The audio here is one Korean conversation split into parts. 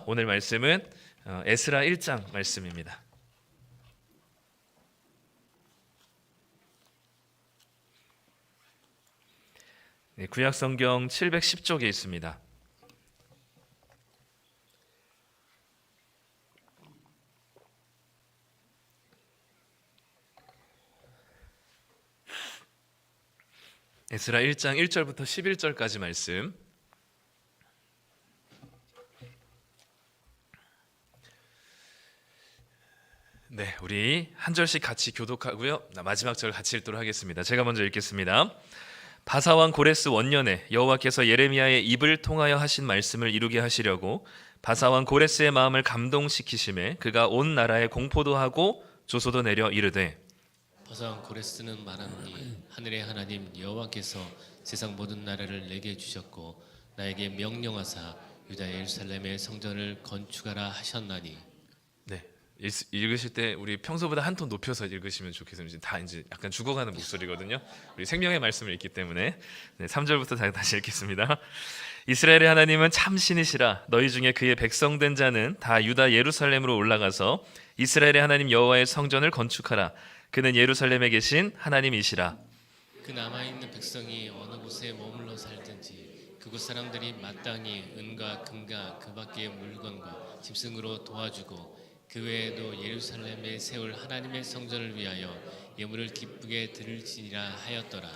오늘 말씀은 에스라 1장 말씀입니다. 구약 성경 710쪽에 있습니다. 에스라 1장 1절부터 11절까지 말씀. 네, 우리 한 절씩 같이 교독하고요. 마지막 절 같이 읽도록 하겠습니다. 제가 먼저 읽겠습니다. 바사왕 고레스 원년에 여호와께서 예레미야의 입을 통하여 하신 말씀을 이루게 하시려고 바사왕 고레스의 마음을 감동시키심에 그가 온 나라에 공포도 하고 조소도 내려 이르되 바사왕 고레스는 말하노니 하늘의 하나님 여호와께서 세상 모든 나라를 내게 주셨고 나에게 명령하사 유다 예루살렘의 성전을 건축하라 하셨나니. 네, 읽으실 때 우리 평소보다 한 톤 높여서 읽으시면 좋겠습니다. 다 이제 약간 죽어가는 목소리거든요. 우리 생명의 말씀을 읽기 때문에. 네, 3절부터 다시 읽겠습니다. 이스라엘의 하나님은 참 신이시라. 너희 중에 그의 백성된 자는 다 유다 예루살렘으로 올라가서 이스라엘의 하나님 여호와의 성전을 건축하라. 그는 예루살렘에 계신 하나님이시라. 그 남아있는 백성이 어느 곳에 머물러 살든지 그곳 사람들이 마땅히 은과 금과 그 밖의 물건과 짐승으로 도와주고 그 외에도 예루살렘에 세울 하나님의 성전을 위하여 예물을 기쁘게 드릴지니라 하였더라.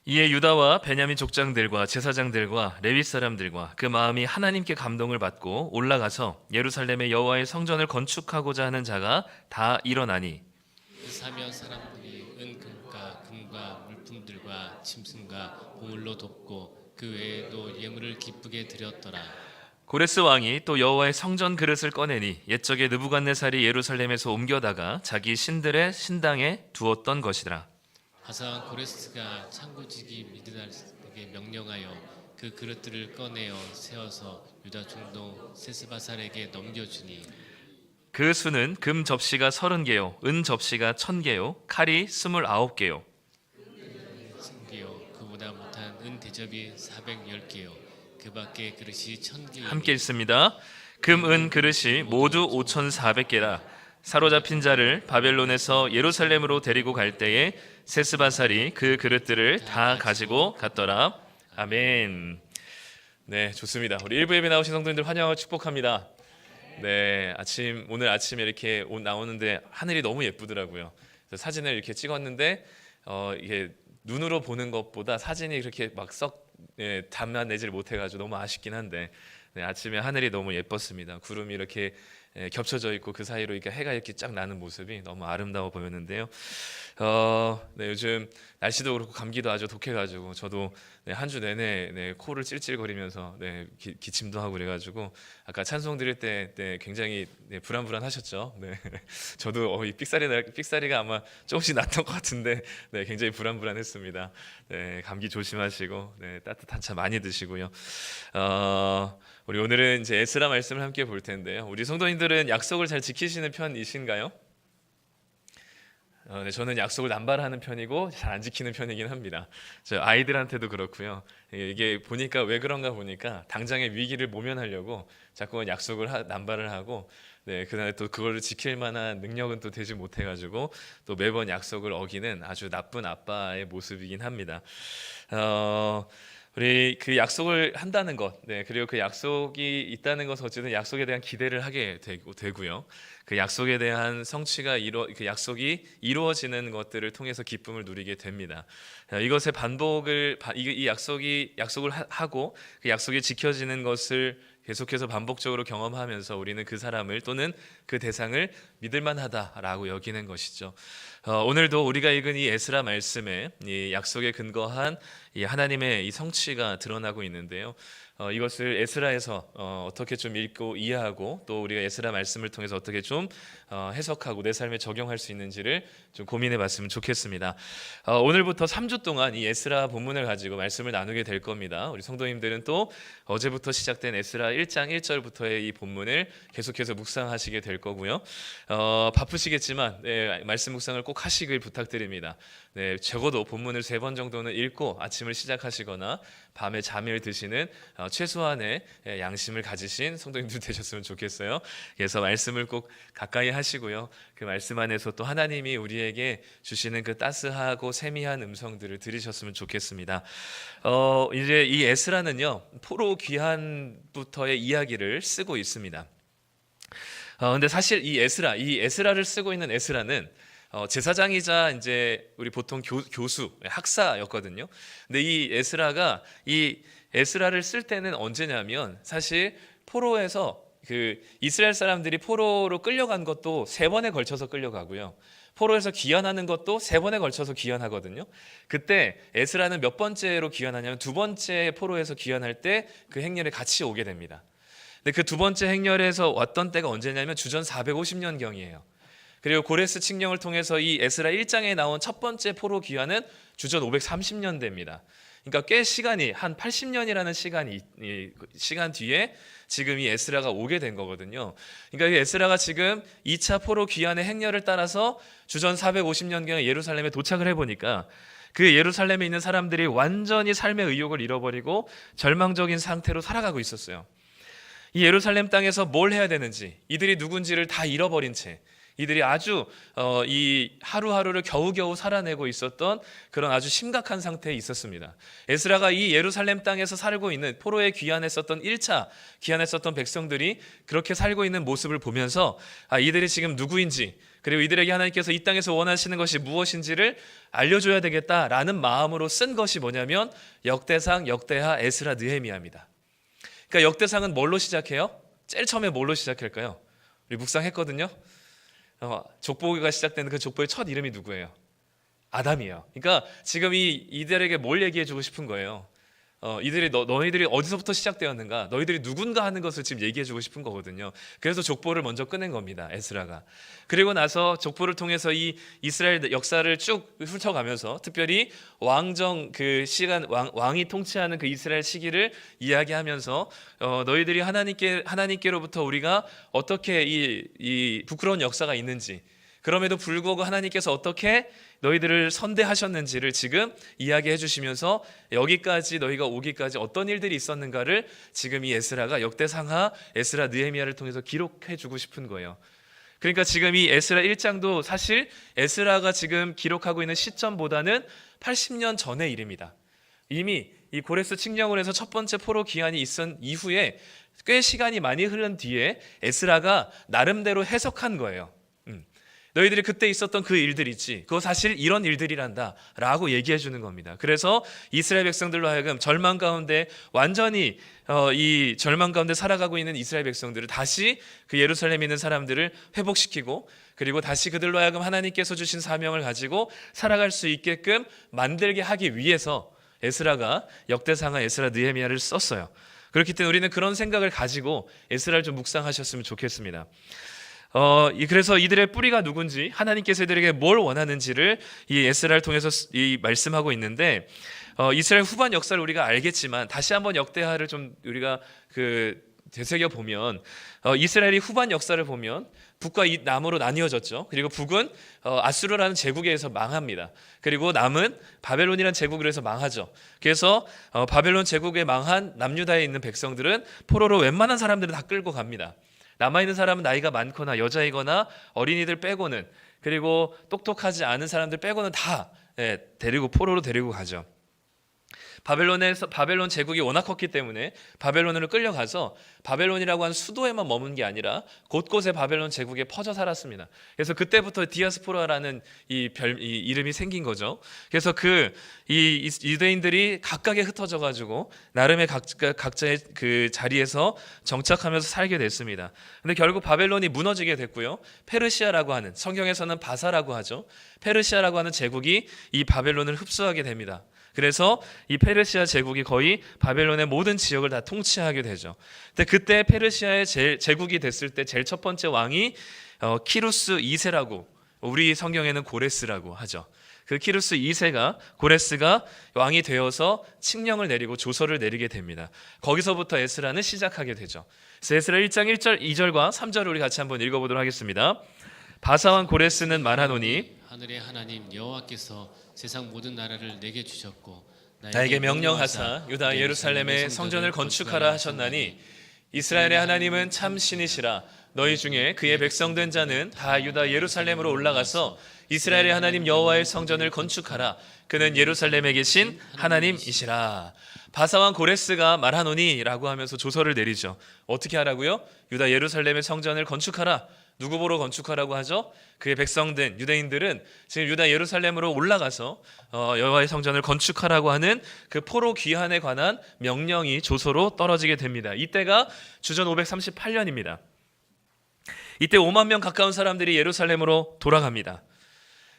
이에 유다와 베냐민 족장들과 제사장들과 레위 사람들과 그 마음이 하나님께 감동을 받고 올라가서 예루살렘의 여호와의 성전을 건축하고자 하는 자가 다 일어나니 사면 사람들이 은금과 금과 물품들과 짐승과 보물로 돕고 그 외에도 예물을 기쁘게 드렸더라. 고레스 왕이 또 여호와의 성전 그릇을 꺼내니 옛적에 느부갓네살이 예루살렘에서 옮겨다가 자기 신들의 신당에 두었던 것이더라. 바사왕 고레스가 창고지기 미드달에게 명령하여 그 그릇들을 꺼내어 세워서 유다 중동 세스바살에게 넘겨주니 그 수는 금 접시가 30개요 은 접시가 1000개요 칼이 29개요 승개요 그보다 못한 은 대접이 410개요 그 밖에 그릇이 1000개요. 함께 읽습니다. 금, 은 그릇이 모두 5400개라. 사로잡힌 자를 바벨론에서 예루살렘으로 데리고 갈 때에 세스바살이 그 그릇들을 다 가지고 갔더라. 아멘. 네, 좋습니다. 우리 일부 예배 나오신 성도님들 환영하고 축복합니다. 네, 오늘 아침에 이렇게 나오는데 하늘이 너무 예쁘더라고요. 그래서 사진을 이렇게 찍었는데 이게 눈으로 보는 것보다 사진이 그렇게 막 썩 담아내질 못해가지고 너무 아쉽긴 한데 네, 아침에 하늘이 너무 예뻤습니다. 구름이 이렇게 겹쳐져 있고 그 사이로 이렇게 해가 이렇게 쫙 나는 모습이 너무 아름다워 보였는데요. 네, 요즘 날씨도 그렇고 감기도 아주 독해가지고 저도 네, 한 주 내내 네, 코를 찔찔거리면서 네, 기침도 하고 그래가지고 아까 찬송 드릴 때 네, 굉장히 네, 불안하셨죠. 네, 저도 이 삑사리가 아마 조금씩 났던 것 같은데 네, 굉장히 불안했습니다. 네, 감기 조심하시고 네, 따뜻한 차 많이 드시고요. 우리 오늘은 이제 에스라 말씀을 함께 볼 텐데요. 우리 성도님들은 약속을 잘 지키시는 편이신가요? 네, 저는 약속을 남발하는 편이고 잘 안 지키는 편이긴 합니다. 저 아이들한테도 그렇고요. 이게 보니까 왜 그런가 보니까 당장의 위기를 모면하려고 자꾸 약속을 남발을 하고 네, 그다음에 또 그거를 지킬 만한 능력은 또 되지 못해가지고 또 매번 약속을 어기는 아주 나쁜 아빠의 모습이긴 합니다. 우리 그 약속을 한다는 것, 네, 그리고 그 약속이 있다는 것은 어쨌든 약속에 대한 기대를 하게 되고요. 그 약속에 대한 성취가 그 약속이 이루어지는 것들을 통해서 기쁨을 누리게 됩니다. 이것의 반복을 이 약속을 하고 그 약속이 지켜지는 것을 계속해서 반복적으로 경험하면서 우리는 그 사람을 또는 그 대상을 믿을만하다라고 여기는 것이죠. 오늘도 우리가 읽은 이 에스라 말씀에 이 약속에 근거한 이 하나님의 이 성취가 드러나고 있는데요. 이것을 에스라에서 어떻게 좀 읽고 이해하고 또 우리가 에스라 말씀을 통해서 어떻게 좀 해석하고 내 삶에 적용할 수 있는지를 좀 고민해 봤으면 좋겠습니다. 오늘부터 3주 동안 이 에스라 본문을 가지고 말씀을 나누게 될 겁니다. 우리 성도님들은 또 어제부터 시작된 에스라 1장 1절부터의 이 본문을 계속해서 묵상하시게 될 거고요. 바쁘시겠지만 네, 말씀 묵상을 꼭 하시길 부탁드립니다. 네, 적어도 본문을 3번 정도는 읽고 아침을 시작하시거나 밤에 잠을 드시는 최소한의 양심을 가지신 성도님들 되셨으면 좋겠어요. 그래서 말씀을 꼭 가까이 하시고요. 그 말씀 안에서 또 하나님이 우리에게 주시는 그 따스하고 세미한 음성들을 들으셨으면 좋겠습니다. 이제 이 에스라는요, 포로 귀환부터의 이야기를 쓰고 있습니다. 근데 사실 이 에스라를 쓰고 있는 에스라는 제사장이자 이제 우리 보통 교수, 학사였거든요. 근데 이 에스라를 쓸 때는 언제냐면 사실 포로에서 그 이스라엘 사람들이 포로로 끌려간 것도 3번에 걸쳐서 끌려가고요. 포로에서 귀환하는 것도 3번에 걸쳐서 귀환하거든요. 그때 에스라는 몇 번째로 귀환하냐면 2번째 포로에서 귀환할 때 그 행렬에 같이 오게 됩니다. 근데 그 2번째 행렬에서 왔던 때가 언제냐면 주전 450년경이에요. 그리고 고레스 칙령을 통해서 이 에스라 1장에 나온 첫 번째 포로 귀환은 주전 530년대입니다. 그러니까 꽤 시간이 한 80년이라는 시간 뒤에 지금 이 에스라가 오게 된 거거든요. 그러니까 이 에스라가 지금 2차 포로 귀환의 행렬을 따라서 주전 450년경에 예루살렘에 도착을 해보니까 그 예루살렘에 있는 사람들이 완전히 삶의 의욕을 잃어버리고 절망적인 상태로 살아가고 있었어요. 이 예루살렘 땅에서 뭘 해야 되는지, 이들이 누군지를 다 잃어버린 채 이들이 아주 이 하루하루를 겨우겨우 살아내고 있었던 그런 아주 심각한 상태에 있었습니다. 에스라가 이 예루살렘 땅에서 살고 있는 포로에 귀환했었던 1차 귀환했었던 백성들이 그렇게 살고 있는 모습을 보면서 이들이 지금 누구인지, 그리고 이들에게 하나님께서 이 땅에서 원하시는 것이 무엇인지를 알려줘야 되겠다라는 마음으로 쓴 것이 뭐냐면 역대상, 역대하, 에스라, 느헤미야입니다. 그러니까 역대상은 뭘로 시작해요? 제일 처음에 뭘로 시작할까요? 우리 묵상했거든요. 족보가 시작되는 그 족보의 첫 이름이 누구예요? 아담이에요. 그러니까 지금 이들에게 뭘 얘기해주고 싶은 거예요? 너희들이 어디서부터 시작되었는가? 너희들이 누군가 하는 것을 지금 얘기해주고 싶은 거거든요. 그래서 족보를 먼저 꺼낸 겁니다, 에스라가. 그리고 나서 족보를 통해서 이 이스라엘 역사를 쭉 훑어가면서 특별히 왕정 그 시간, 왕이 통치하는 그 이스라엘 시기를 이야기하면서 너희들이 하나님께로부터 우리가 어떻게 이 부끄러운 역사가 있는지, 그럼에도 불구하고 하나님께서 어떻게 너희들을 선대하셨는지를 지금 이야기해 주시면서 여기까지 너희가 오기까지 어떤 일들이 있었는가를 지금 이 에스라가 역대상하, 에스라, 느헤미야를 통해서 기록해 주고 싶은 거예요. 그러니까 지금 이 에스라 1장도 사실 에스라가 지금 기록하고 있는 시점보다는 80년 전의 일입니다. 이미 이 고레스 칙령을 해서 첫 번째 포로 기한이 있은 이후에 꽤 시간이 많이 흐른 뒤에 에스라가 나름대로 해석한 거예요. 너희들이 그때 있었던 그 일들 있지, 그거 사실 이런 일들이란다 라고 얘기해 주는 겁니다. 그래서 이스라엘 백성들로 하여금 절망 가운데 완전히 이 절망 가운데 살아가고 있는 이스라엘 백성들을 다시 그 예루살렘에 있는 사람들을 회복시키고, 그리고 다시 그들로 하여금 하나님께서 주신 사명을 가지고 살아갈 수 있게끔 만들게 하기 위해서 에스라가 역대상하, 에스라, 느헤미야를 썼어요. 그렇기 때문에 우리는 그런 생각을 가지고 에스라를 좀 묵상하셨으면 좋겠습니다. 그래서 이들의 뿌리가 누군지, 하나님께서 이들에게 뭘 원하는지를 이 에스라를 통해서 말씀하고 있는데, 이스라엘 후반 역사를 우리가 알겠지만 다시 한번 역대하를 좀 우리가 되새겨 보면 이스라엘이 후반 역사를 보면 북과 남으로 나뉘어졌죠. 그리고 북은 아수르라는 제국에 의해서 망합니다. 그리고 남은 바벨론이라는 제국으로 해서 망하죠. 그래서 바벨론 제국에 망한 남유다에 있는 백성들은 포로로 웬만한 사람들은 다 끌고 갑니다. 남아있는 사람은 나이가 많거나 여자이거나 어린이들 빼고는, 그리고 똑똑하지 않은 사람들 빼고는 다 포로로 데리고 가죠. 바벨론 제국이 워낙 컸기 때문에 바벨론으로 끌려가서 바벨론이라고 하는 수도에만 머문 게 아니라 곳곳에 바벨론 제국에 퍼져 살았습니다. 그래서 그때부터 디아스포라라는 이 이름이 생긴 거죠. 그래서 이 유대인들이 각각에 흩어져 가지고 나름의 각자의 그 자리에서 정착하면서 살게 됐습니다. 근데 결국 바벨론이 무너지게 됐고요. 페르시아라고 하는, 성경에서는 바사라고 하죠. 페르시아라고 하는 제국이 이 바벨론을 흡수하게 됩니다. 그래서 이 페르시아 제국이 거의 바벨론의 모든 지역을 다 통치하게 되죠. 근데 그때 페르시아의 제국이 됐을 때 제일 첫 번째 왕이 키루스 2세라고, 우리 성경에는 고레스라고 하죠. 그 키루스 2세가, 고레스가 왕이 되어서 칙령을 내리고 조서를 내리게 됩니다. 거기서부터 에스라는 시작하게 되죠. 그래서 에스라 1장 1절, 2절과 3절을 우리 같이 한번 읽어보도록 하겠습니다. 바사왕 고레스는 말하노니 하늘의 하나님 여호와께서 세상 모든 나라를 내게 주셨고 나에게 명령하사 유다 예루살렘의 성전을 건축하라 하셨나니 이스라엘의 하나님은 참 신이시라. 너희 중에 그의 백성된 자는 다 유다 예루살렘으로 올라가서 이스라엘의 하나님 여호와의 성전을 건축하라. 그는 예루살렘에 계신 하나님이시라. 바사왕 고레스가 말하노니라고 하면서 조서를 내리죠. 어떻게 하라고요? 유다 예루살렘의 성전을 건축하라. 누구 보러 건축하라고 하죠? 그의 백성된 유대인들은 지금 유다 예루살렘으로 올라가서 여호와의 성전을 건축하라고 하는 그 포로 귀환에 관한 명령이 조서로 떨어지게 됩니다. 이때가 주전 538년입니다. 이때 5만 명 가까운 사람들이 예루살렘으로 돌아갑니다.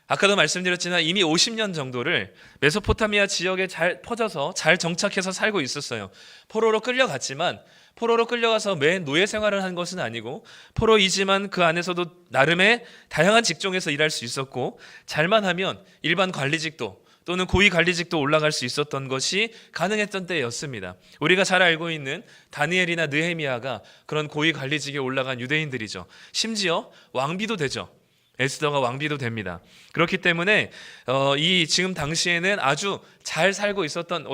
아까도 말씀드렸지만 이미 50년 정도를 메소포타미아 지역에 잘 퍼져서 잘 정착해서 살고 있었어요. 포로로 끌려갔지만 포로로 끌려가서 매 노예 생활을 한 것은 아니고 포로이지만 그 안에서도 나름의 다양한 직종에서 일할 수 있었고 잘만 하면 일반 관리직도 또는 고위 관리직도 올라갈 수 있었던 것이 가능했던 때였습니다. 우리가 잘 알고 있는 다니엘이나 느헤미야가 그런 고위 관리직에 올라간 유대인들이죠. 심지어 왕비도 되죠. 에스더가 왕비도 됩니다. 그렇기 때문에 이 지금 당시에는 아주 잘 살고 있었던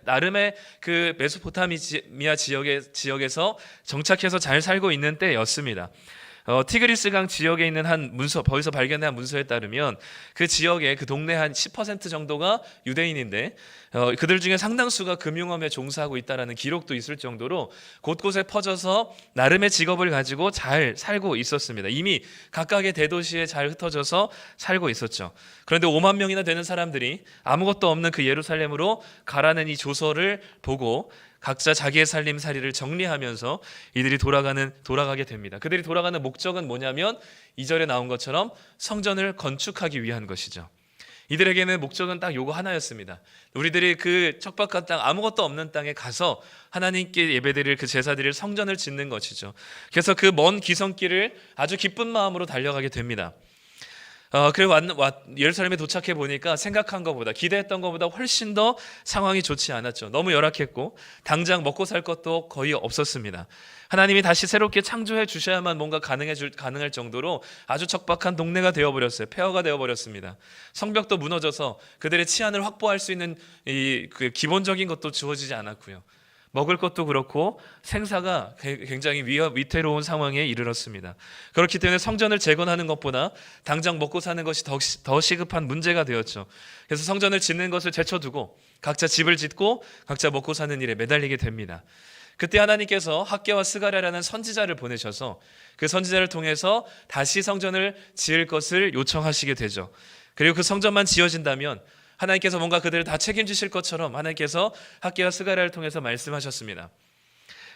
나름의 그 메소포타미아 지역에서 정착해서 잘 살고 있는 때였습니다. 티그리스강 지역에 있는 한 문서, 거기서 발견된 한 문서에 따르면 그 지역의 그 동네 한 10% 정도가 유대인인데 그들 중에 상당수가 금융업에 종사하고 있다라는 기록도 있을 정도로 곳곳에 퍼져서 나름의 직업을 가지고 잘 살고 있었습니다. 이미 각각의 대도시에 잘 흩어져서 살고 있었죠. 그런데 5만 명이나 되는 사람들이 아무것도 없는 그 예루살렘으로 가라는 이 조서를 보고 각자 자기의 살림살이를 정리하면서 이들이 돌아가게 됩니다. 그들이 돌아가는 목적은 뭐냐면 2절에 나온 것처럼 성전을 건축하기 위한 것이죠. 이들에게는 목적은 딱 요거 하나였습니다. 우리들이 그 척박한 땅, 아무것도 없는 땅에 가서 하나님께 예배드릴 그 제사드릴 성전을 짓는 것이죠. 그래서 그 먼 기성길을 아주 기쁜 마음으로 달려가게 됩니다. 그리고 예루살렘에 도착해 보니까 생각한 것보다, 기대했던 것보다 훨씬 더 상황이 좋지 않았죠. 너무 열악했고 당장 먹고 살 것도 거의 없었습니다. 하나님이 다시 새롭게 창조해 주셔야만 뭔가 가능할 정도로 아주 척박한 동네가 되어버렸어요. 폐허가 되어버렸습니다. 성벽도 무너져서 그들의 치안을 확보할 수 있는 그 기본적인 것도 주어지지 않았고요. 먹을 것도 그렇고 생사가 굉장히 위태로운 상황에 이르렀습니다. 그렇기 때문에 성전을 재건하는 것보다 당장 먹고 사는 것이 더 시급한 문제가 되었죠. 그래서 성전을 짓는 것을 제쳐두고 각자 집을 짓고 각자 먹고 사는 일에 매달리게 됩니다. 그때 하나님께서 학개와 스가랴라는 선지자를 보내셔서 그 선지자를 통해서 다시 성전을 지을 것을 요청하시게 되죠. 그리고 그 성전만 지어진다면 하나님께서 뭔가 그들을 다 책임지실 것처럼 하나님께서 학개와 스가랴를 통해서 말씀하셨습니다.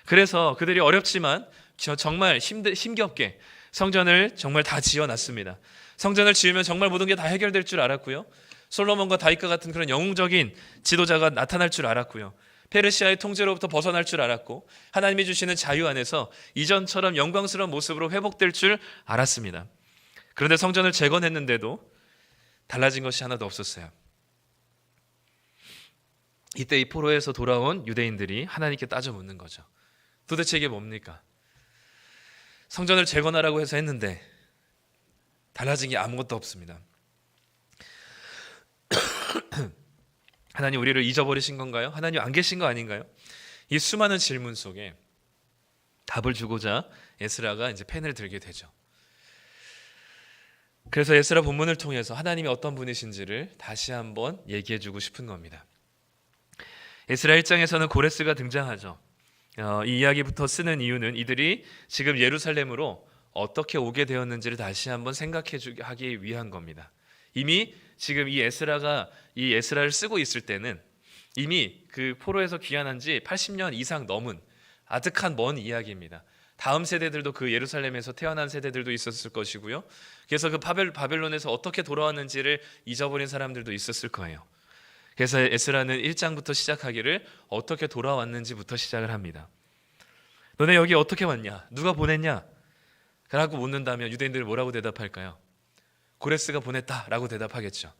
그래서 그들이 어렵지만 정말 힘겹게 성전을 정말 다 지어놨습니다. 성전을 지으면 정말 모든 게 다 해결될 줄 알았고요. 솔로몬과 다윗과 같은 그런 영웅적인 지도자가 나타날 줄 알았고요. 페르시아의 통제로부터 벗어날 줄 알았고 하나님이 주시는 자유 안에서 이전처럼 영광스러운 모습으로 회복될 줄 알았습니다. 그런데 성전을 재건했는데도 달라진 것이 하나도 없었어요. 이때 이 포로에서 돌아온 유대인들이 하나님께 따져 묻는 거죠. 도대체 이게 뭡니까? 성전을 재건하라고 해서 했는데 달라진 게 아무것도 없습니다. 하나님 우리를 잊어버리신 건가요? 하나님 안 계신 거 아닌가요? 이 수많은 질문 속에 답을 주고자 에스라가 이제 펜을 들게 되죠. 그래서 에스라 본문을 통해서 하나님이 어떤 분이신지를 다시 한번 얘기해 주고 싶은 겁니다. 에스라 1장에서는 고레스가 등장하죠. 이 이야기부터 쓰는 이유는 이들이 지금 예루살렘으로 어떻게 오게 되었는지를 다시 한번 하기 위한 겁니다. 이미 지금 이 에스라를 쓰고 있을 때는 이미 그 포로에서 귀환한 지 80년 이상 넘은 아득한 먼 이야기입니다. 다음 세대들도 그 예루살렘에서 태어난 세대들도 있었을 것이고요. 그래서 그 바벨론에서 어떻게 돌아왔는지를 잊어버린 사람들도 있었을 거예요. 그래서 에스라는 1장부터 시작하기를 어떻게 돌아왔는지부터 시작을 합니다. 너네 여기 어떻게 왔냐? 누가 보냈냐? 라고 묻는다면 유대인들은 뭐라고 대답할까요? 고레스가 보냈다라고 대답하겠죠.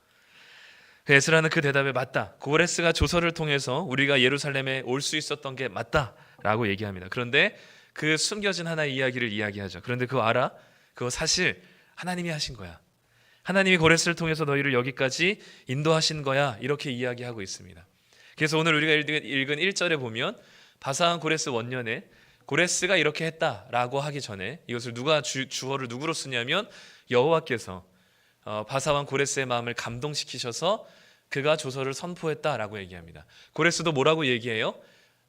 에스라는 그 대답에 맞다. 고레스가 조서를 통해서 우리가 예루살렘에 올 수 있었던 게 맞다라고 얘기합니다. 그런데 그 숨겨진 하나의 이야기를 이야기하죠. 그런데 그거 알아? 그거 사실 하나님이 하신 거야. 하나님이 고레스를 통해서 너희를 여기까지 인도하신 거야. 이렇게 이야기하고 있습니다. 그래서 오늘 우리가 읽은 1절에 보면 바사한 고레스 원년에 고레스가 이렇게 했다라고 하기 전에 이것을 누가 주어를 누구로 쓰냐면 여호와께서 바사왕 고레스의 마음을 감동시키셔서 그가 조서를 선포했다라고 얘기합니다. 고레스도 뭐라고 얘기해요?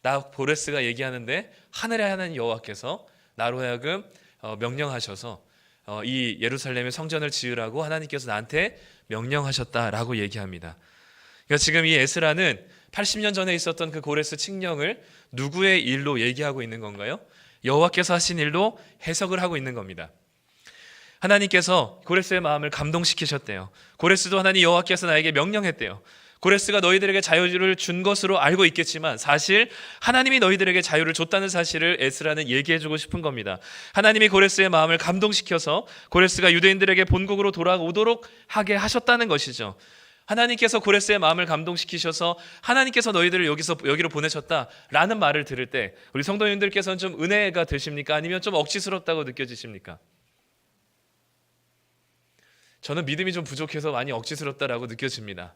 나 고레스가 얘기하는데 하늘의 하나님 여호와께서 나로 하여금 명령하셔서 이 예루살렘의 성전을 지으라고 하나님께서 나한테 명령하셨다라고 얘기합니다. 그러니까 지금 이 에스라는 80년 전에 있었던 그 고레스 칙령을 누구의 일로 얘기하고 있는 건가요? 여호와께서 하신 일로 해석을 하고 있는 겁니다. 하나님께서 고레스의 마음을 감동시키셨대요. 고레스도 하나님 여호와께서 나에게 명령했대요. 고레스가 너희들에게 자유를 준 것으로 알고 있겠지만 사실 하나님이 너희들에게 자유를 줬다는 사실을 에스라는 얘기해주고 싶은 겁니다. 하나님이 고레스의 마음을 감동시켜서 고레스가 유대인들에게 본국으로 돌아오도록 하게 하셨다는 것이죠. 하나님께서 고레스의 마음을 감동시키셔서 하나님께서 너희들을 여기로 보내셨다라는 말을 들을 때 우리 성도님들께서는 좀 은혜가 되십니까? 아니면 좀 억지스럽다고 느껴지십니까? 저는 믿음이 좀 부족해서 많이 억지스럽다라고 느껴집니다.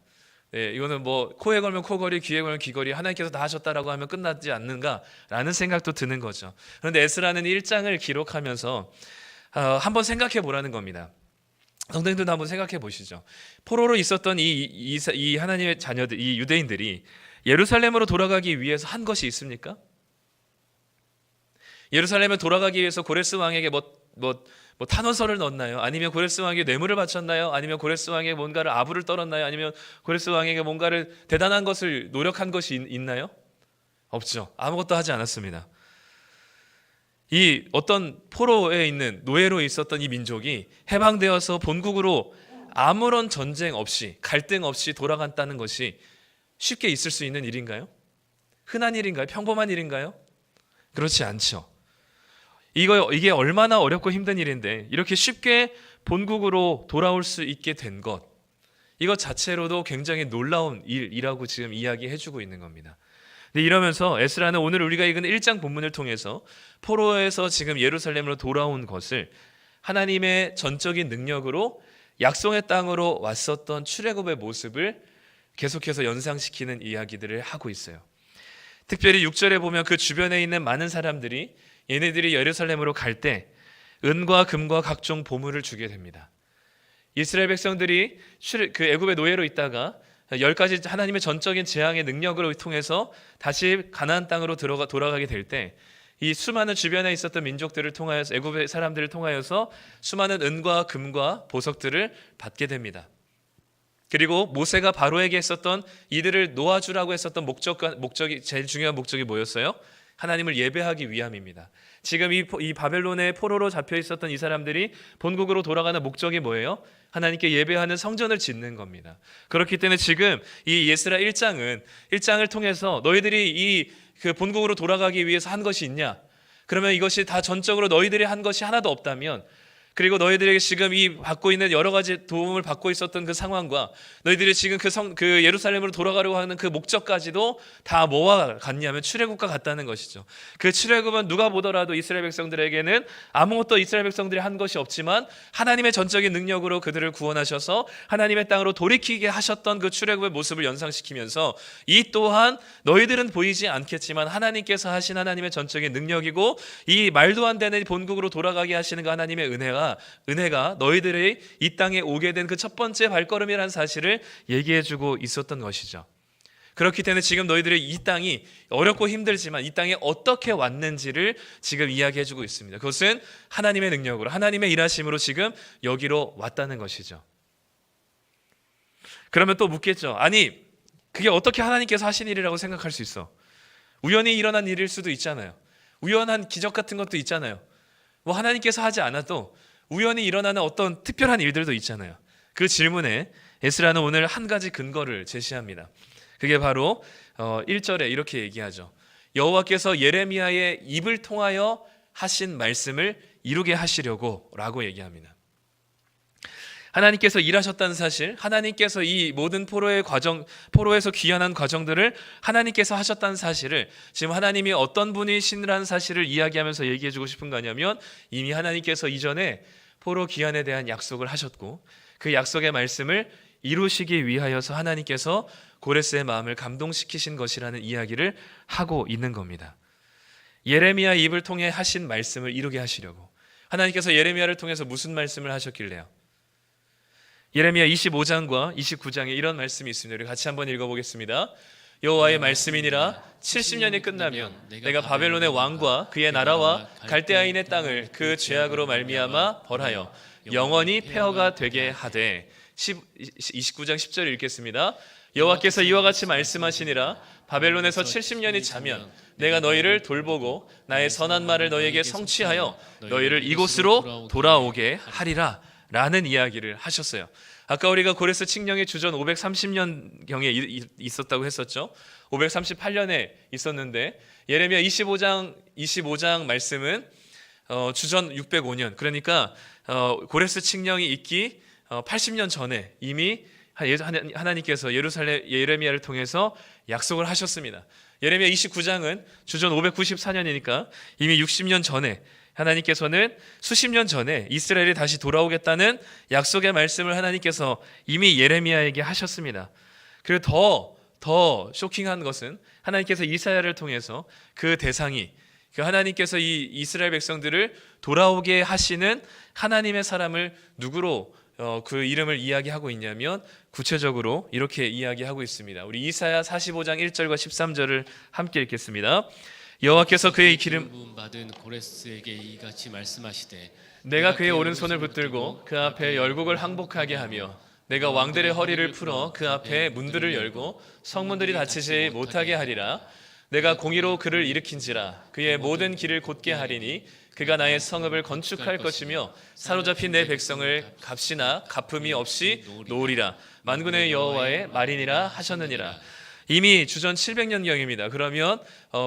네, 이거는 뭐 코에 걸면 코걸이, 귀에 걸면 귀걸이, 하나님께서 다 하셨다라고 하면 끝나지 않는가라는 생각도 드는 거죠. 그런데 에스라는 1장을 기록하면서 한번 생각해 보라는 겁니다. 성도님들도 한번 생각해 보시죠. 포로로 있었던 이 하나님의 자녀들, 이 유대인들이 예루살렘으로 돌아가기 위해서 한 것이 있습니까? 예루살렘에 돌아가기 위해서 고레스 왕에게 뭐 탄원서를 넣었나요? 아니면 고레스 왕에게 뇌물을 바쳤나요? 아니면 고레스 왕에게 뭔가를 아부를 떨었나요? 아니면 고레스 왕에게 뭔가를 대단한 것을 노력한 것이 있나요? 없죠. 아무것도 하지 않았습니다. 이 어떤 포로에 있는 노예로 있었던 이 민족이 해방되어서 본국으로 아무런 전쟁 없이 갈등 없이 돌아간다는 것이 쉽게 있을 수 있는 일인가요? 흔한 일인가요? 평범한 일인가요? 그렇지 않죠. 이게 얼마나 어렵고 힘든 일인데 이렇게 쉽게 본국으로 돌아올 수 있게 된 것, 이것 자체로도 굉장히 놀라운 일이라고 지금 이야기해주고 있는 겁니다. 근데 이러면서 에스라는 오늘 우리가 읽은 1장 본문을 통해서 포로에서 지금 예루살렘으로 돌아온 것을 하나님의 전적인 능력으로 약속의 땅으로 왔었던 출애굽의 모습을 계속해서 연상시키는 이야기들을 하고 있어요. 특별히 6절에 보면 그 주변에 있는 많은 사람들이 얘네들이 예루살렘으로 갈 때 은과 금과 각종 보물을 주게 됩니다. 이스라엘 백성들이 그 애굽의 노예로 있다가 10가지 하나님의 전적인 재앙의 능력으로 통해서 다시 가나안 땅으로 돌아가게 될 때 이 수많은 주변에 있었던 민족들을 통하여서 애굽의 사람들을 통하여서 수많은 은과 금과 보석들을 받게 됩니다. 그리고 모세가 바로에게 했었던 이들을 놓아주라고 했었던 목적이 제일 중요한 목적이 뭐였어요? 하나님을 예배하기 위함입니다. 지금 이 바벨론의 포로로 잡혀 있었던 이 사람들이 본국으로 돌아가는 목적이 뭐예요? 하나님께 예배하는 성전을 짓는 겁니다. 그렇기 때문에 지금 이 예스라 1장을 통해서 너희들이 그 본국으로 돌아가기 위해서 한 것이 있냐? 그러면 이것이 다 전적으로 너희들이 한 것이 하나도 없다면, 그리고 너희들에게 지금 이 받고 있는 여러 가지 도움을 받고 있었던 그 상황과 너희들이 지금 그 예루살렘으로 돌아가려고 하는 그 목적까지도 다 뭐와 같냐면 출애굽과 같다는 것이죠. 그 출애굽은 누가 보더라도 이스라엘 백성들에게는 아무것도 이스라엘 백성들이 한 것이 없지만 하나님의 전적인 능력으로 그들을 구원하셔서 하나님의 땅으로 돌이키게 하셨던 그 출애굽의 모습을 연상시키면서 이 또한 너희들은 보이지 않겠지만 하나님께서 하신 하나님의 전적인 능력이고 이 말도 안 되는 본국으로 돌아가게 하시는 그 하나님의 은혜가 너희들이 이 땅에 오게 된 그 첫 번째 발걸음이라는 사실을 얘기해주고 있었던 것이죠. 그렇기 때문에 지금 너희들의 이 땅이 어렵고 힘들지만 이 땅에 어떻게 왔는지를 지금 이야기해주고 있습니다. 그것은 하나님의 능력으로, 하나님의 일하심으로 지금 여기로 왔다는 것이죠. 그러면 또 묻겠죠. 아니, 그게 어떻게 하나님께서 하신 일이라고 생각할 수 있어? 우연히 일어난 일일 수도 있잖아요. 우연한 기적 같은 것도 있잖아요. 뭐 하나님께서 하지 않아도 우연히 일어나는 어떤 특별한 일들도 있잖아요. 그 질문에 에스라는 오늘 한 가지 근거를 제시합니다. 그게 바로 1절에 이렇게 얘기하죠. 여호와께서 예레미야의 입을 통하여 하신 말씀을 이루게 하시려고 라고 얘기합니다. 하나님께서 일하셨다는 사실, 하나님께서 이 모든 포로에서 귀환한 과정들을 하나님께서 하셨다는 사실을 지금 하나님이 어떤 분이시라는 사실을 이야기하면서 얘기해주고 싶은 거냐면 이미 하나님께서 이전에 포로 귀환에 대한 약속을 하셨고 그 약속의 말씀을 이루시기 위하여서 하나님께서 고레스의 마음을 감동시키신 것이라는 이야기를 하고 있는 겁니다. 예레미야 입을 통해 하신 말씀을 이루게 하시려고. 하나님께서 예레미야를 통해서 무슨 말씀을 하셨길래요? 예레미야 25장과 29장에 이런 말씀이 있습니다. 우리 같이 한번 읽어보겠습니다. 여호와의 말씀이니라 70년이 끝나면 내가 바벨론의 왕과 그의 나라와 갈대아인의 땅을 그 죄악으로 말미암아 벌하여 영원히 폐허가 되게 하되. 29장 10절 읽겠습니다. 여호와께서 이와 같이 말씀하시니라 바벨론에서 70년이 차면 내가 너희를 돌보고 나의 선한 말을 너희에게 성취하여 너희를 이곳으로 돌아오게 하리라 라는 이야기를 하셨어요. 아까 우리가 고레스 칙령이 주전 530년경에 있었다고 했었죠. 538년에 있었는데 예레미야 25장 말씀은 주전 605년, 그러니까 고레스 칙령이 있기 80년 전에 이미 하나님께서 예레미야를 통해서 약속을 하셨습니다. 예레미야 29장은 주전 594년이니까 이미 60년 전에 하나님께서는 수십 년 전에 이스라엘이 다시 돌아오겠다는 약속의 말씀을 하나님께서 이미 예레미야에게 하셨습니다. 그리고 더 쇼킹한 것은 하나님께서 이사야를 통해서 그 대상이 하나님께서 이 이스라엘 백성들을 돌아오게 하시는 하나님의 사람을 누구로 그 이름을 이야기하고 있냐면 구체적으로 이렇게 이야기하고 있습니다. 우리 이사야 45장 1절과 13절을 함께 읽겠습니다. 여호와께서 그의 기름 부음 받은 고레스에게 이같이 말씀하시되 내가 그의 오른손을 붙들고 그 앞에 열국을 항복하게 하며 내가 왕들의 허리를 풀어 그 앞에 문들을 열고 성문들이 닫히지 못하게 하리라. 내가 공의로 그를 일으킨지라 그의 모든 길을 곧게 하리니 그가 나의 성읍을 건축할 것이며 사로잡힌 내 백성을 값이나 갚음이 없이 놓으리라. 만군의 여호와의 말이니라 하셨느니라. 이미 주전 700년경입니다. 그러면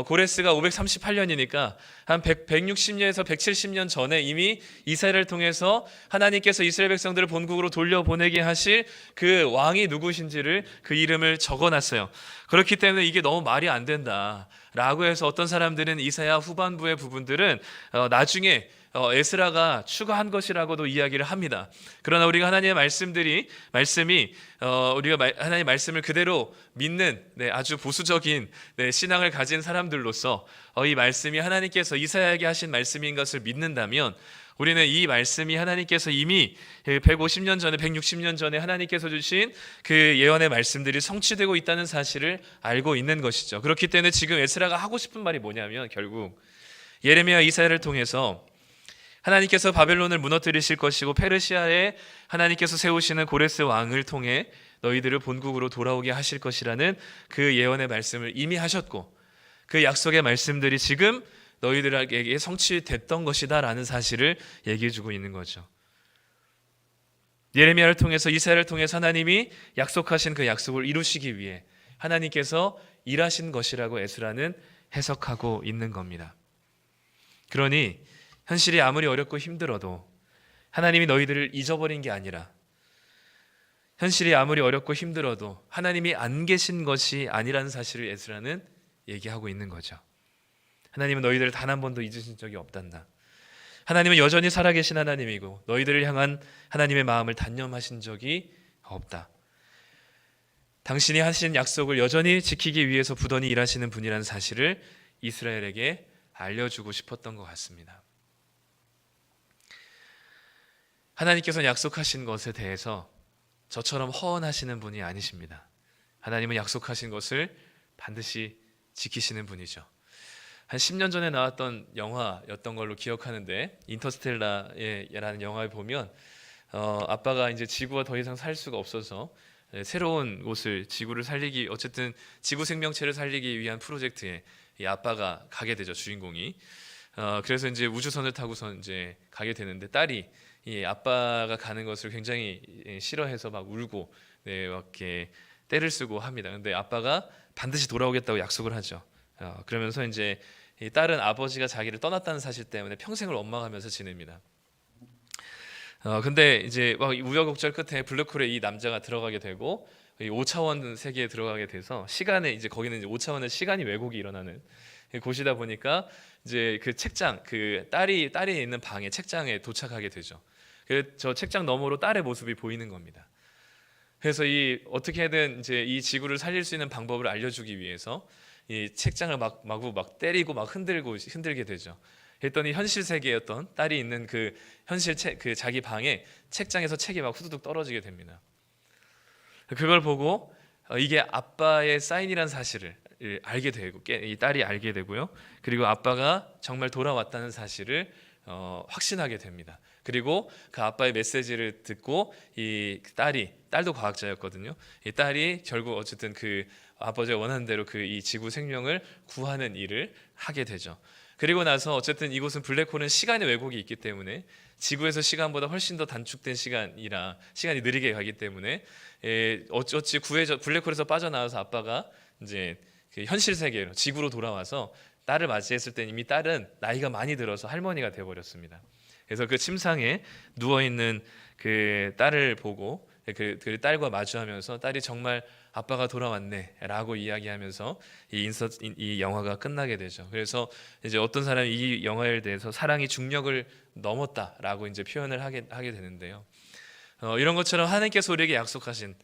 고레스가 538년이니까 한 160년에서 170년 전에 이미 이스라엘을 통해서 하나님께서 이스라엘 백성들을 본국으로 돌려보내게 하실 그 왕이 누구신지를 그 이름을 적어놨어요. 그렇기 때문에 이게 너무 말이 안 된다라고 해서 어떤 사람들은 이사야 후반부의 부분들은 나중에 에스라가 추가한 것이라고도 이야기를 합니다. 그러나 우리가 하나님의 말씀이 우리가 하나님의 말씀을 그대로 믿는 아주 보수적인 신앙을 가진 사람들로서 이 말씀이 하나님께서 이사야에게 하신 말씀인 것을 믿는다면 우리는 이 말씀이 하나님께서 이미 150년 전에 160년 전에 하나님께서 주신 그 예언의 말씀들이 성취되고 있다는 사실을 알고 있는 것이죠. 그렇기 때문에 지금 에스라가 하고 싶은 말이 뭐냐면 결국 예레미야 이사야를 통해서 하나님께서 바벨론을 무너뜨리실 것이고 페르시아에 하나님께서 세우시는 고레스 왕을 통해 너희들을 본국으로 돌아오게 하실 것이라는 그 예언의 말씀을 이미 하셨고 그 약속의 말씀들이 지금 너희들에게 성취됐던 것이다라는 사실을 얘기해 주고 있는 거죠. 예레미야를 통해서 이사야를 통해서 하나님이 약속하신 그 약속을 이루시기 위해 하나님께서 일하신 것이라고 에스라는 해석하고 있는 겁니다. 그러니 현실이 아무리 어렵고 힘들어도 하나님이 너희들을 잊어버린 게 아니라 현실이 아무리 어렵고 힘들어도 하나님이 안 계신 것이 아니라는 사실을 에스라는 얘기하고 있는 거죠. 하나님은 너희들을 단 한 번도 잊으신 적이 없단다. 하나님은 여전히 살아계신 하나님이고 너희들을 향한 하나님의 마음을 단념하신 적이 없다. 당신이 하신 약속을 여전히 지키기 위해서 부단히 일하시는 분이라는 사실을 이스라엘에게 알려주고 싶었던 것 같습니다. 하나님께서는 약속하신 것에 대해서 저처럼 허언하시는 분이 아니십니다. 하나님은 약속하신 것을 반드시 지키시는 분이죠. 한 10년 전에 나왔던 영화였던 걸로 기억하는데 인터스텔라라는 영화를 보면 아빠가 이제 지구와 더 이상 살 수가 없어서 새로운 곳을 지구를 살리기 어쨌든 지구 생명체를 살리기 위한 프로젝트에 이 아빠가 가게 되죠. 주인공이. 그래서 이제 우주선을 타고서 이제 가게 되는데 딸이 이 아빠가 가는 것을 굉장히 싫어해서 막 울고 막 이렇게 떼를 쓰고 합니다. 근데 아빠가 반드시 돌아오겠다고 약속을 하죠. 그러면서 이제 이 딸은 아버지가 자기를 떠났다는 사실 때문에 평생을 원망하면서 지냅니다. 근데 이제 막 우여곡절 끝에 블랙홀에 이 남자가 들어가게 되고 이 5차원 세계에 들어가게 돼서 시간에 이제 거기는 이제 5차원의 시간이 왜곡이 일어나는 곳이다 보니까 이제 그 책장 그 딸이 있는 방에 책장에 도착하게 되죠. 저 책장 너머로 딸의 모습이 보이는 겁니다. 그래서 이 어떻게든 이제 이 지구를 살릴 수 있는 방법을 알려주기 위해서 이 책장을 마구 때리고 막 흔들게 되죠. 했더니 현실 세계였던 딸이 있는 그 그 자기 방에 책장에서 책이 막 후두둑 떨어지게 됩니다. 그걸 보고 이게 아빠의 사인이란 사실을 알게 되고 이 딸이 알게 되고요. 그리고 아빠가 정말 돌아왔다는 사실을 확신하게 됩니다. 그리고 그 아빠의 메시지를 듣고 이 딸도 과학자였거든요. 이 딸이 결국 어쨌든 그 아버지가 원하는 대로 그 이 지구 생명을 구하는 일을 하게 되죠. 그리고 나서 어쨌든 이곳은 블랙홀은 시간의 왜곡이 있기 때문에 지구에서 시간보다 훨씬 더 단축된 시간이라 시간이 느리게 가기 때문에 어찌 블랙홀에서 빠져나와서 아빠가 이제 그 현실 세계로 지구로 돌아와서 딸을 맞이했을 때 이미 딸은 나이가 많이 들어서 할머니가 되어버렸습니다. 그래서 그 침상에 누워 있는 그 딸을 보고 그 딸과 마주하면서 딸이 정말 아빠가 돌아왔네라고 이야기하면서 이 영화가 끝나게 되죠. 그래서 이제 어떤 사람이 이 영화에 대해서 사랑이 중력을 넘었다라고 이제 표현을 하게 되는데요. 이런 것처럼 하나님께서 우리에게 약속하신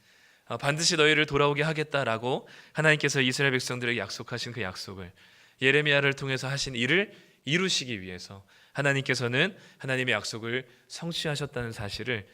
반드시 너희를 돌아오게 하겠다라고 하나님께서 이스라엘 백성들에게 약속하신 그 약속을 예레미야를 통해서 하신 일을 이루시기 위해서 하나님께서는 하나님의 약속을 성취하셨다는 사실을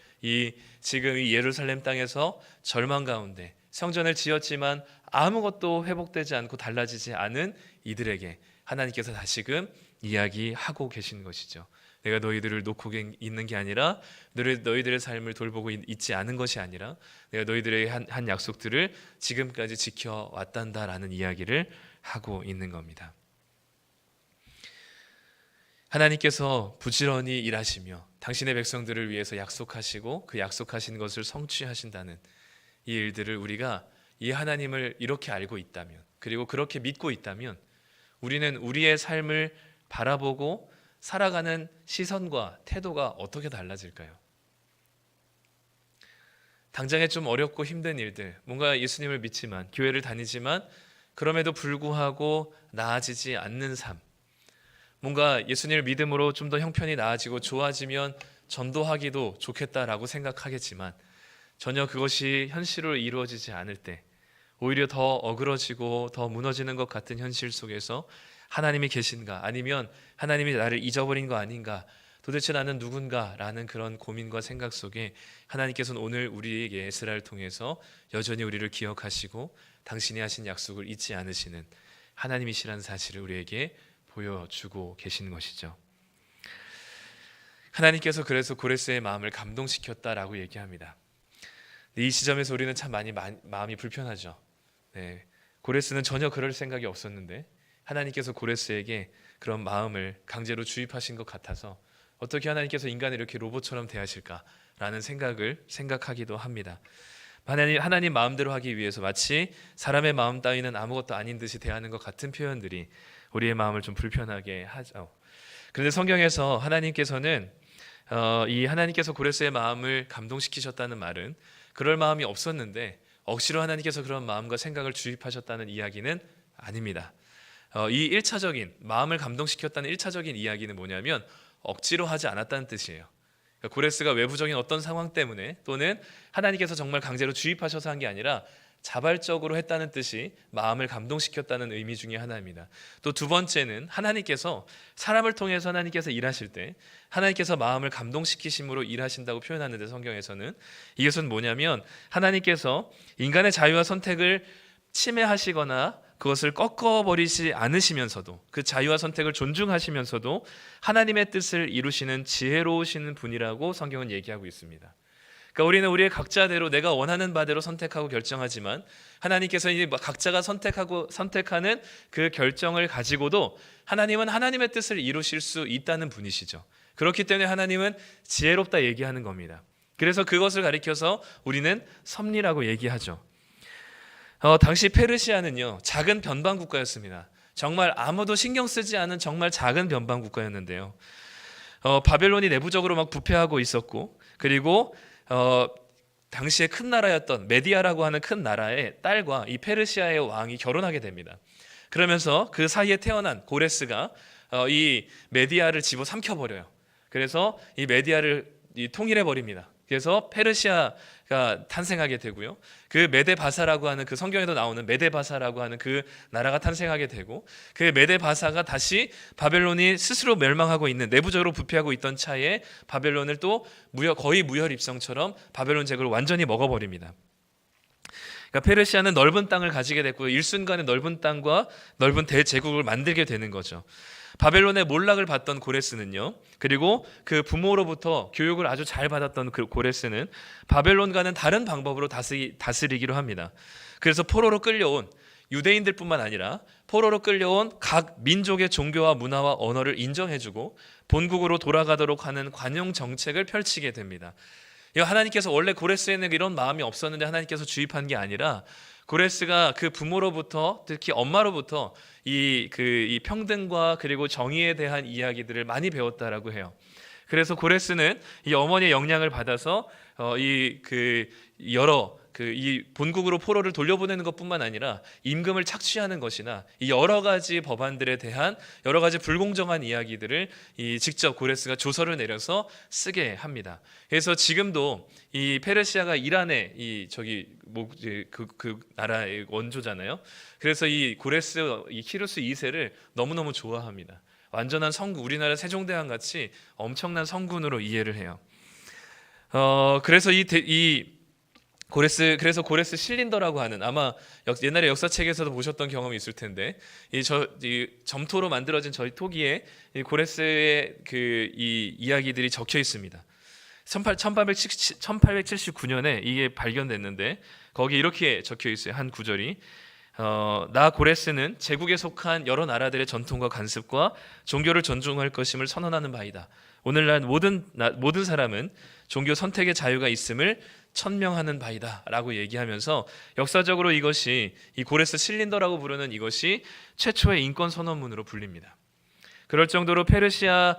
지금 이 예루살렘 땅에서 절망 가운데 성전을 지었지만 아무것도 회복되지 않고 달라지지 않은 이들에게 하나님께서 다시금 이야기하고 계신 것이죠. 내가 너희들을 놓고 있는 게 아니라 너희들의 삶을 돌보고 있지 않은 것이 아니라 내가 너희들에게 한 약속들을 지금까지 지켜왔단다라는 이야기를 하고 있는 겁니다. 하나님께서 부지런히 일하시며 당신의 백성들을 위해서 약속하시고 그 약속하신 것을 성취하신다는 이 일들을 우리가 이 하나님을 이렇게 알고 있다면, 그리고 그렇게 믿고 있다면 우리는 우리의 삶을 바라보고 살아가는 시선과 태도가 어떻게 달라질까요? 당장에 좀 어렵고 힘든 일들, 뭔가 예수님을 믿지만 교회를 다니지만 그럼에도 불구하고 나아지지 않는 삶, 뭔가 예수님을 믿음으로 좀 더 형편이 나아지고 좋아지면 전도하기도 좋겠다라고 생각하겠지만 전혀 그것이 현실로 이루어지지 않을 때 오히려 더 어그러지고 더 무너지는 것 같은 현실 속에서 하나님이 계신가, 아니면 하나님이 나를 잊어버린 거 아닌가, 도대체 나는 누군가라는 그런 고민과 생각 속에 하나님께서는 오늘 우리에게 에스라를 통해서 여전히 우리를 기억하시고 당신이 하신 약속을 잊지 않으시는 하나님이시라는 사실을 우리에게 보여주고 계시는 것이죠. 하나님께서 그래서 고레스의 마음을 감동시켰다라고 얘기합니다. 이 지점에서 우리는 참 마음이 불편하죠. 네, 고레스는 전혀 그럴 생각이 없었는데 하나님께서 고레스에게 그런 마음을 강제로 주입하신 것 같아서 어떻게 하나님께서 인간을 이렇게 로봇처럼 대하실까라는 생각하기도 합니다. 하나님 마음대로 하기 위해서 마치 사람의 마음 따위는 아무것도 아닌 듯이 대하는 것 같은 표현들이 우리의 마음을 좀 불편하게 하죠. 그런데 성경에서 하나님께서는 하나님께서 고레스의 마음을 감동시키셨다는 말은 그럴 마음이 없었는데 억지로 하나님께서 그런 마음과 생각을 주입하셨다는 이야기는 아닙니다. 이 1차적인 마음을 감동시켰다는 1차적인 이야기는 뭐냐면 억지로 하지 않았다는 뜻이에요. 그러니까 고레스가 외부적인 어떤 상황 때문에 또는 하나님께서 정말 강제로 주입하셔서 한 게 아니라 자발적으로 했다는 뜻이 마음을 감동시켰다는 의미 중에 하나입니다. 또 두 번째는 하나님께서 사람을 통해서 하나님께서 일하실 때 하나님께서 마음을 감동시키심으로 일하신다고 표현하는데 성경에서는 이것은 뭐냐면 하나님께서 인간의 자유와 선택을 침해하시거나 그것을 꺾어버리지 않으시면서도 그 자유와 선택을 존중하시면서도 하나님의 뜻을 이루시는 지혜로우신 분이라고 성경은 얘기하고 있습니다. 그러니까 우리는 우리의 각자대로 내가 원하는 바대로 선택하고 결정하지만 하나님께서 이제 각자가 선택하는 그 결정을 가지고도 하나님은 하나님의 뜻을 이루실 수 있다는 분이시죠. 그렇기 때문에 하나님은 지혜롭다 얘기하는 겁니다. 그래서 그것을 가리켜서 우리는 섭리라고 얘기하죠. 당시 페르시아는요 작은 변방 국가였습니다. 정말 아무도 신경 쓰지 않은 정말 작은 변방 국가였는데요. 바벨론이 내부적으로 막 부패하고 있었고, 그리고 당시에 큰 나라였던 메디아라고 하는 큰 나라의 딸과 이 페르시아의 왕이 결혼하게 됩니다. 그러면서 그 사이에 태어난 고레스가 이 메디아를 집어삼켜버려요. 그래서 이 메디아를 통일해 버립니다. 그래서 페르시아가 탄생하게 되고요. 그 메데바사라고 하는 그 성경에도 나오는 메데바사라고 하는 그 나라가 탄생하게 되고, 그 메데바사가 다시 바벨론이 스스로 멸망하고 있는, 내부적으로 부패하고 있던 차에 바벨론을 또 거의 무혈 입성처럼 바벨론 제국을 완전히 먹어버립니다. 그러니까 페르시아는 넓은 땅을 가지게 됐고 일순간에 넓은 땅과 넓은 대제국을 만들게 되는 거죠. 바벨론의 몰락을 받던 고레스는요, 그리고 그 부모로부터 교육을 아주 잘 받았던 그 고레스는 바벨론과는 다른 방법으로 다스리기로 합니다. 그래서 포로로 끌려온 유대인들뿐만 아니라 포로로 끌려온 각 민족의 종교와 문화와 언어를 인정해주고 본국으로 돌아가도록 하는 관용 정책을 펼치게 됩니다. 하나님께서 원래 고레스에는 이런 마음이 없었는데 하나님께서 주입한 게 아니라, 고레스가 그 부모로부터, 특히 엄마로부터 이 평등과 그리고 정의에 대한 이야기들을 많이 배웠다라고 해요. 그래서 고레스는 이 어머니의 영향을 받아서 이 본국으로 포로를 돌려보내는 것뿐만 아니라 임금을 착취하는 것이나 이 여러 가지 법안들에 대한 여러 가지 불공정한 이야기들을 직접 고레스가 조서를 내려서 쓰게 합니다. 그래서 지금도 이 페르시아가 이란의 그 나라의 원조잖아요. 그래서 이 고레스, 이 키루스 2세를 너무너무 좋아합니다. 완전한 성군, 우리나라 세종대왕 같이 엄청난 성군으로 이해를 해요. 그래서 그래서 고레스 실린더라고 하는, 아마 옛날에 역사책에서도 보셨던 경험이 있을 텐데, 이 점토로 만들어진 저희 토기에 이 고레스의 이 이야기들이 적혀 있습니다. 1879년에 이게 발견됐는데 거기 이렇게 적혀 있어요. 한 구절이 나 고레스는 제국에 속한 여러 나라들의 전통과 관습과 종교를 존중할 것임을 선언하는 바이다. 오늘날 모든 사람은 종교 선택의 자유가 있음을 천명하는 바이다 라고 얘기하면서, 역사적으로 이것이 이 고레스 실린더라고 부르는 이것이 최초의 인권 선언문으로 불립니다. 그럴 정도로 페르시아의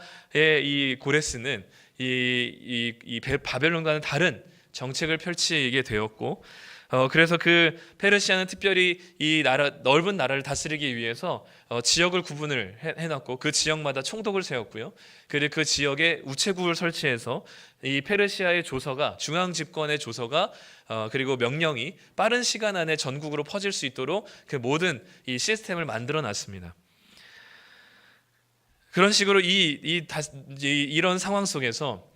이 고레스는 이 바벨론과는 다른 정책을 펼치게 되었고, 그래서 그 페르시아는 특별히 이 넓은 나라를 다스리기 위해서 지역을 구분을 해놨고 그 지역마다 총독을 세웠고요. 그리고 그 지역에 우체국을 설치해서 이 페르시아의 조서가, 중앙 집권의 조서가 그리고 명령이 빠른 시간 안에 전국으로 퍼질 수 있도록 그 모든 이 시스템을 만들어 놨습니다. 그런 식으로 이런 상황 속에서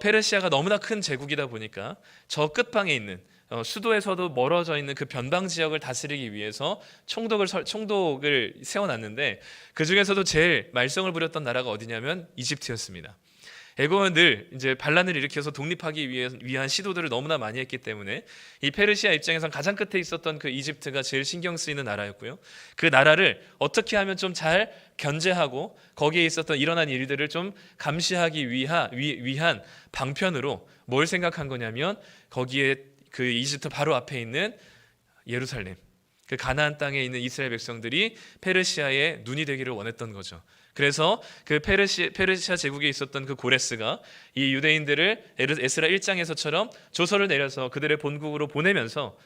페르시아가 너무나 큰 제국이다 보니까 저 끝방에 있는 수도에서도 멀어져 있는 그 변방 지역을 다스리기 위해서 총독을 세워놨는데, 그 중에서도 제일 말썽을 부렸던 나라가 어디냐면 이집트였습니다. 애굽은 늘 이제 반란을 일으켜서 독립하기 위한 시도들을 너무나 많이 했기 때문에 이 페르시아 입장에선 가장 끝에 있었던 그 이집트가 제일 신경 쓰이는 나라였고요. 그 나라를 어떻게 하면 좀 잘 견제하고 거기에 있었던 일어난 일들을 좀 감시하기 위한 방편으로 뭘 생각한 거냐면, 거기에 그 이집트 바로 앞에 있는 예루살렘, 그 가나안 땅에 있는 이스라엘 백성들이 페르시아의 눈이 되기를 원했던 거죠. 그래서 그 페르시아 제국에 있었던 그 고레스가 이 유대인들을 에스라 1장에서처럼 조서를 내려서 그들의 본국으로 보내면서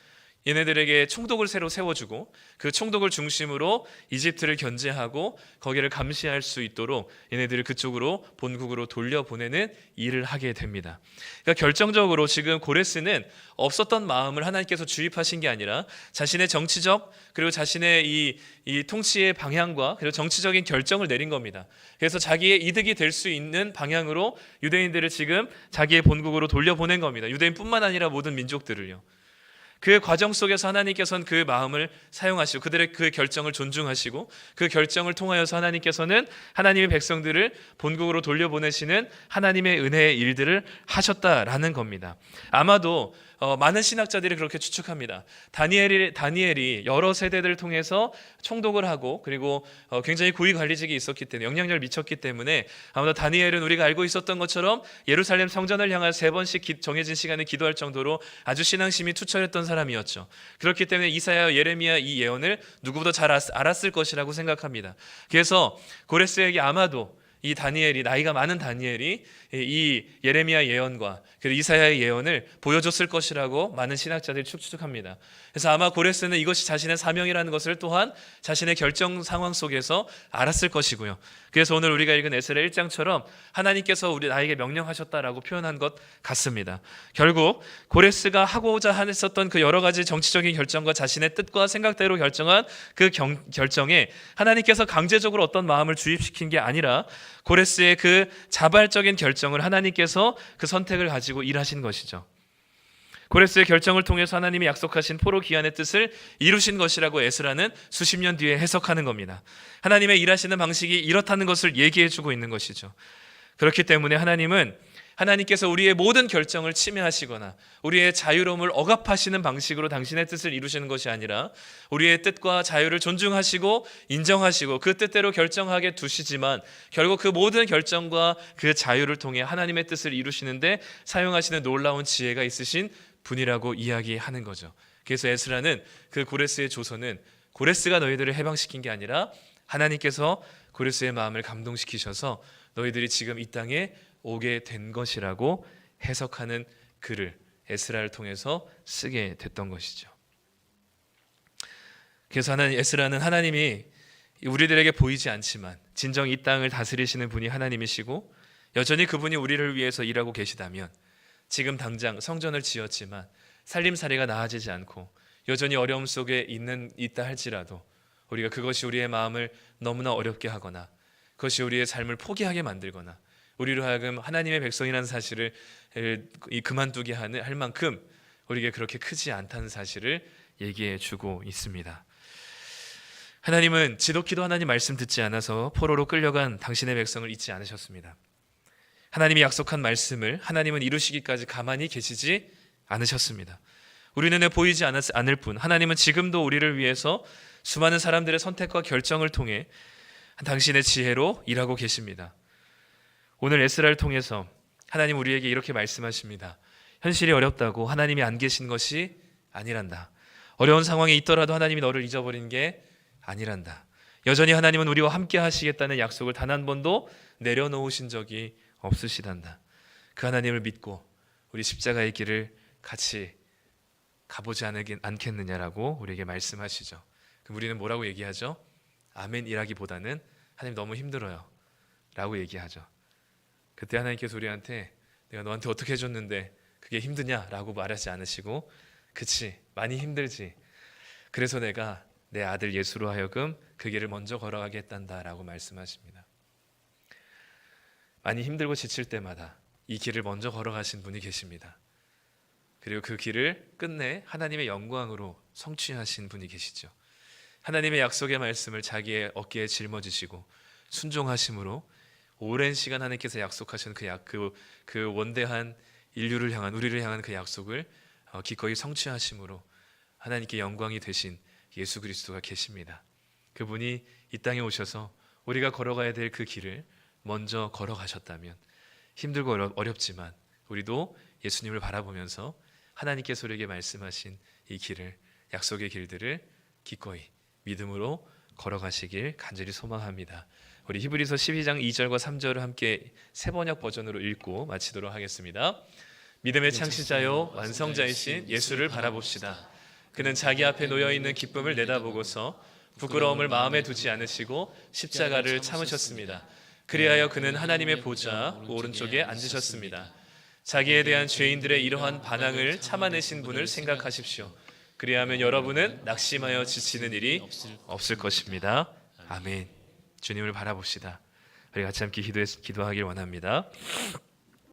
얘네들에게 총독을 새로 세워주고 그 총독을 중심으로 이집트를 견제하고 거기를 감시할 수 있도록 얘네들을 그쪽으로 본국으로 돌려보내는 일을 하게 됩니다. 그러니까 결정적으로 지금 고레스는 없었던 마음을 하나님께서 주입하신 게 아니라 자신의 정치적 그리고 자신의 이 통치의 방향과 그리고 정치적인 결정을 내린 겁니다. 그래서 자기의 이득이 될 수 있는 방향으로 유대인들을 지금 자기의 본국으로 돌려보낸 겁니다. 유대인뿐만 아니라 모든 민족들을요. 그 과정 속에서 하나님께서는 그 마음을 사용하시고 그들의 그 결정을 존중하시고 그 결정을 통하여서 하나님께서는 하나님의 백성들을 본국으로 돌려보내시는 하나님의 은혜의 일들을 하셨다라는 겁니다. 아마도 많은 신학자들이 그렇게 추측합니다. 다니엘이 여러 세대들을 통해서 총독을 하고 그리고 굉장히 고위 관리직이 있었기 때문에 영향력을 미쳤기 때문에 아마도 다니엘은 우리가 알고 있었던 것처럼 예루살렘 성전을 향해 3번씩 정해진 시간에 기도할 정도로 아주 신앙심이 투철했던 사람이었죠. 그렇기 때문에 이사야, 예레미야 이 예언을 누구보다 잘 알았을 것이라고 생각합니다. 그래서 고레스에게 아마도 이 다니엘이, 나이가 많은 다니엘이 이 예레미야 예언과 그리고 이사야의 예언을 보여줬을 것이라고 많은 신학자들이 추측합니다. 그래서 아마 고레스는 이것이 자신의 사명이라는 것을 또한 자신의 결정 상황 속에서 알았을 것이고요. 그래서 오늘 우리가 읽은 에스라 1장처럼 하나님께서 나에게 명령하셨다라고 표현한 것 같습니다. 결국 고레스가 하고자 했었던 그 여러 가지 정치적인 결정과 자신의 뜻과 생각대로 결정한 그 결정에 하나님께서 강제적으로 어떤 마음을 주입시킨 게 아니라 고레스의 그 자발적인 결정을 하나님께서 그 선택을 가지고 일하신 것이죠. 고레스의 결정을 통해서 하나님이 약속하신 포로 기한의 뜻을 이루신 것이라고 에스라는 수십 년 뒤에 해석하는 겁니다. 하나님의 일하시는 방식이 이렇다는 것을 얘기해 주고 있는 것이죠. 그렇기 때문에 하나님께서 우리의 모든 결정을 침해하시거나 우리의 자유로움을 억압하시는 방식으로 당신의 뜻을 이루시는 것이 아니라 우리의 뜻과 자유를 존중하시고 인정하시고 그 뜻대로 결정하게 두시지만 결국 그 모든 결정과 그 자유를 통해 하나님의 뜻을 이루시는데 사용하시는 놀라운 지혜가 있으신 분이라고 이야기하는 거죠. 그래서 에스라는 그 고레스의 조서는 고레스가 너희들을 해방시킨 게 아니라 하나님께서 고레스의 마음을 감동시키셔서 너희들이 지금 이 땅에 오게 된 것이라고 해석하는 글을 에스라를 통해서 쓰게 됐던 것이죠. 그래서 에스라는 하나님이 우리들에게 보이지 않지만 진정 이 땅을 다스리시는 분이 하나님이시고 여전히 그분이 우리를 위해서 일하고 계시다면 지금 당장 성전을 지었지만 살림살이가 나아지지 않고 여전히 어려움 속에 있다 할지라도 우리가 그것이 우리의 마음을 너무나 어렵게 하거나 그것이 우리의 삶을 포기하게 만들거나 우리로 하여금 하나님의 백성이라는 사실을 그만두게 할 만큼 우리에게 그렇게 크지 않다는 사실을 얘기해 주고 있습니다. 하나님은 지독히도 하나님 말씀 듣지 않아서 포로로 끌려간 당신의 백성을 잊지 않으셨습니다. 하나님이 약속한 말씀을 하나님은 이루시기까지 가만히 계시지 않으셨습니다. 우리 눈에 보이지 않을 뿐 하나님은 지금도 우리를 위해서 수많은 사람들의 선택과 결정을 통해 당신의 지혜로 일하고 계십니다. 오늘 에스라를 통해서 하나님 우리에게 이렇게 말씀하십니다. 현실이 어렵다고 하나님이 안 계신 것이 아니란다. 어려운 상황에 있더라도 하나님이 너를 잊어버린 게 아니란다. 여전히 하나님은 우리와 함께 하시겠다는 약속을 단 한 번도 내려놓으신 적이 없으시단다. 그 하나님을 믿고 우리 십자가의 길을 같이 가보지 않겠느냐라고 우리에게 말씀하시죠. 그럼 우리는 뭐라고 얘기하죠? 아멘이라기보다는 하나님 너무 힘들어요 라고 얘기하죠. 그때 하나님께서 우리한테 내가 너한테 어떻게 해줬는데 그게 힘드냐라고 말하지 않으시고 그치 많이 힘들지 그래서 내가 내 아들 예수로 하여금 그 길을 먼저 걸어가게 했단다 라고 말씀하십니다. 많이 힘들고 지칠 때마다 이 길을 먼저 걸어가신 분이 계십니다. 그리고 그 길을 끝내 하나님의 영광으로 성취하신 분이 계시죠. 하나님의 약속의 말씀을 자기의 어깨에 짊어지시고 순종하심으로 오랜 시간 하나님께서 약속하신 그 원대한 인류를 향한 우리를 향한 그 약속을 기꺼이 성취하심으로 하나님께 영광이 되신 예수 그리스도가 계십니다. 그분이 이 땅에 오셔서 우리가 걸어가야 될 그 길을 먼저 걸어가셨다면 힘들고 어렵지만 우리도 예수님을 바라보면서 하나님께서 우리에게 말씀하신 이 길을 약속의 길들을 기꺼이 믿음으로 걸어가시길 간절히 소망합니다. 우리 히브리서 12장 2절과 3절을 함께 세번역 버전으로 읽고 마치도록 하겠습니다. 믿음의 창시자요 완성자이신 예수를 바라봅시다. 그는 자기 앞에 놓여있는 기쁨을 내다보고서 부끄러움을 마음에 두지 않으시고 십자가를 참으셨습니다. 그리하여 그는 하나님의 보좌 오른쪽에 앉으셨습니다. 자기에 대한 죄인들의 이러한 반항을 참아내신 분을 생각하십시오. 그리하면 여러분은 낙심하여 지치는 일이 없을 것입니다. 아멘. 주님을 바라봅시다. 우리 같이 함께 기도하길 원합니다.